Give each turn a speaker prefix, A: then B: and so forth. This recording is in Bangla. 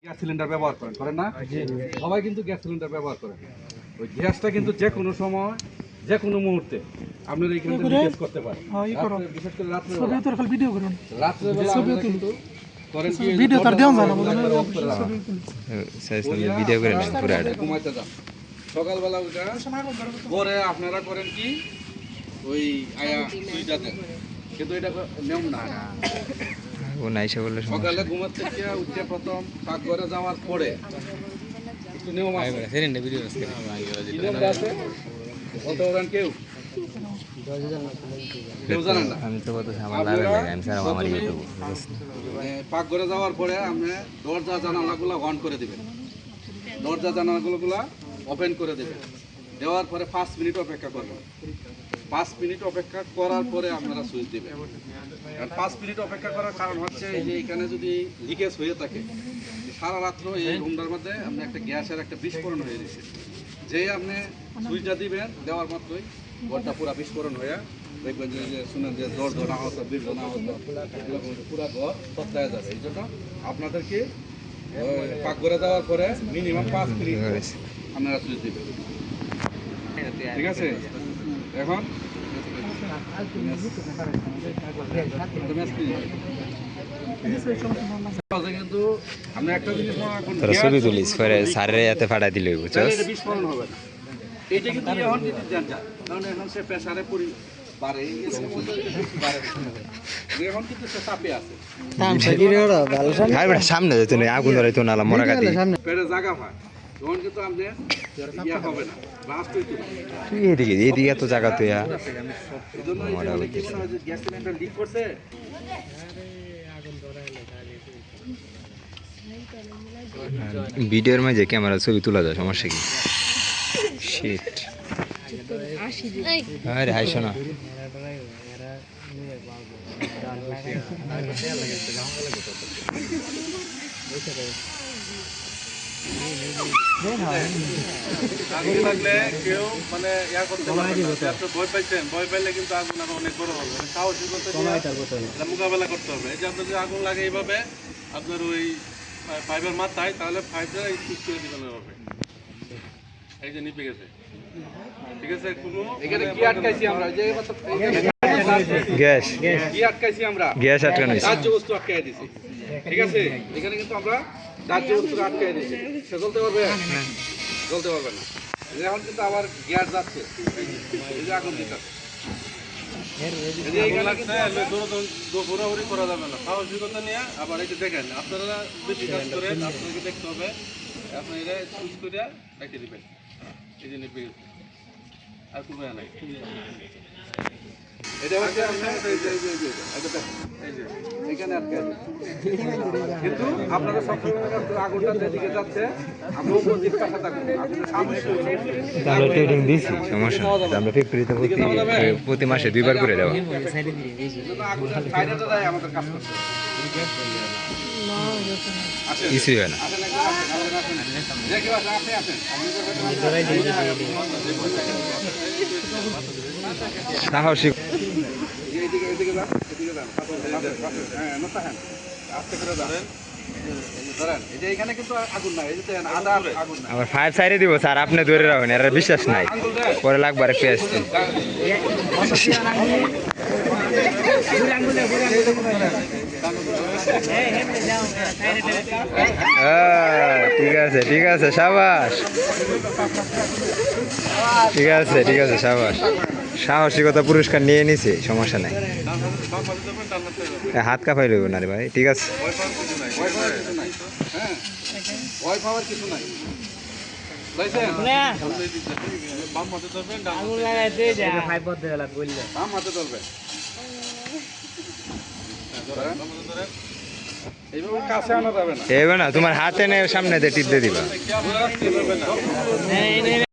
A: গ্যাস সিলিন্ডার ব্যবহার করেন না? সবাই কিন্তু গ্যাস সিলিন্ডার ব্যবহার করেন। ওই গ্যাসটা কিন্তু যে কোনো সময় যে কোনো মুহূর্তে আপনারা এখানে লিকেজ করতে পারেন। বিশেষ করে রাত্রেবেলা কিন্তু করেন কি ভিডিও তার দেওয়া যায় না ভিডিও করে নেন পুরো এটা ঘুমাইতে যান। সকালবেলা ওটা পরে আপনারা করেন কি ওই আয়া সুইটা দেন, কিন্তু এটা নিয়ম না।
B: ও নাইসা বললে
A: সকালে ঘুমার থেকে উঠে প্রথম পাক ঘরে যাওয়ার পরে একটু নিয়ম আছে। বলতে পারেন কেউ জানেন না?
B: আমি তো কত আমার লাগে আমি স্যার আমার ইউটিউব
A: পাক ঘরে যাওয়ার পরে আপনি দরজা জানালাগুলো অন করে দিবেন, দরজা জানালাগুলো ওপেন করে দেবেন। দেওয়ার পরে 5 মিনিট অপেক্ষা করবেন। 5 মিনিট অপেক্ষা করার পরে আপনারা সুইচ দিবেন। আর 5 মিনিট অপেক্ষা করার কারণ হচ্ছে যে এখানে যদি লিকেজ হয়ে থাকে সারা রাত্র এই রুমটার মধ্যে আপনি একটা গ্যাসের একটা বিস্ফোরণ হয়ে গেছে। যেই আপনি সুইচটা দিবেন দেওয়ার মাত্রই ঘরটা পুরো বিস্ফোরণ হয়ে দেখবেন যে শুনেন যে 10 জন আহত 20 জন আহত পুরো ঘর তত্ত্বায় যাবে। এই জন্য আপনাদেরকে পাকঘরে যাওয়ার পরে মিনিমাম 5 মিনিট আপনারা সুইচ দিবেন। ঠিক আছে? এখন কিন্তু আমরা একটা জিনিস
B: ছবি তুলিস পরে স্যারের হাতে ফাটাই দিলে বুঝছস
A: বিস্ফোরণ হবে না। এটা কিন্তু এখন জানতা কারণ এখন সে প্রেসারে পড়ি বাড়ে এখন কিন্তু সে চাপে আছে।
B: সামনে যেত না আগুন ধরাইতো না মরা কাটি
A: পেটে জায়গা পায় তখন কিন্তু আপনি ইয়া হবে না, ব্লাস্ট হইতো না।
B: এদিকে এত জায়গা তো ইয়া
A: এজন্য গ্যাস সিলিন্ডার লিক করছে।
B: ভিডিওর মাঝে ক্যামেরা ছবি তোলা যায় সমস্যা কি? শিট আরে হাই শোনা
A: আগুন লাগলে কেউ মানে ইয়া করতে পারবে না। আপনি ভয় পাইছেন, ভয় পাইলে কিন্তু আগুন আরো অনেক বড় হবে। মানে সাহসী করতে এটা মোকাবেলা করতে হবে। এই যে আপনার যদি আগুন লাগে এইভাবে আপনার ওই পাইপের মাথায়, তাহলে পাইপটা স্কুচ করে দিবেন হবে। এই যে নিপে গেছে। ঠিক আছে? কোনো এখানে কি আটকাইছি আমরা? যে
B: গ্যাস
A: কি আটকাইছি আমরা?
B: গ্যাস আটকানো হয়েছে,
A: দাহ্য বস্তু আটকাই দিছি। ঠিক আছে? এখানে কিন্তু আমরা দাহ্য বস্তু আটকাই দিছি। সে চলতে পারবে? চলতে পারবে না। এখন কিন্তু আবার গ্যাস যাচ্ছে, এই যে আগুন দিতেছে। ঘোরাঘুরি করা যাবে না, সাহসিকতা নিয়ে আবার এই যে দেখেন আপনারা বেশি কাজ করেন, আপনাদেরকে দেখতে হবে আপনার এটা সুইচ করে রেখে দিবেন। এই যে নিবে আর কোনো নাই। এটা হচ্ছে এখানে আটকে আছে। কিন্তু আপনারা সবসময় আগুনটা যেদিকে যাচ্ছে আমরা অপোজিট পাশে থাকবো।
B: আমরা ট্রেডিং দিছি সমস্যা আমরা ফ্যাক্টরিতে প্রতি মাসে 2 বার করে দেওয়া
A: আমাদের কাজ করতে
B: কিছুই হয় না। সাহসী আবার ফায়ার সাইডে দিব স্যার, আপনি ধরে রাখুন, এর বিশ্বাস নাই পরে লাগবে আর একটু আসতে। ঠিক আছে সাবাস, ঠিক আছে সাবাস, সাহসিকতা পুরস্কার নিয়ে নিছে, সমস্যা নাই। হাত কাঁপাই লইব না রে ভাই। ঠিক আছে,
A: ভয় পাওয়ার কিছু নাই।
B: না তোমার হাতে নে সামনে টিপ দিয়ে দিবা।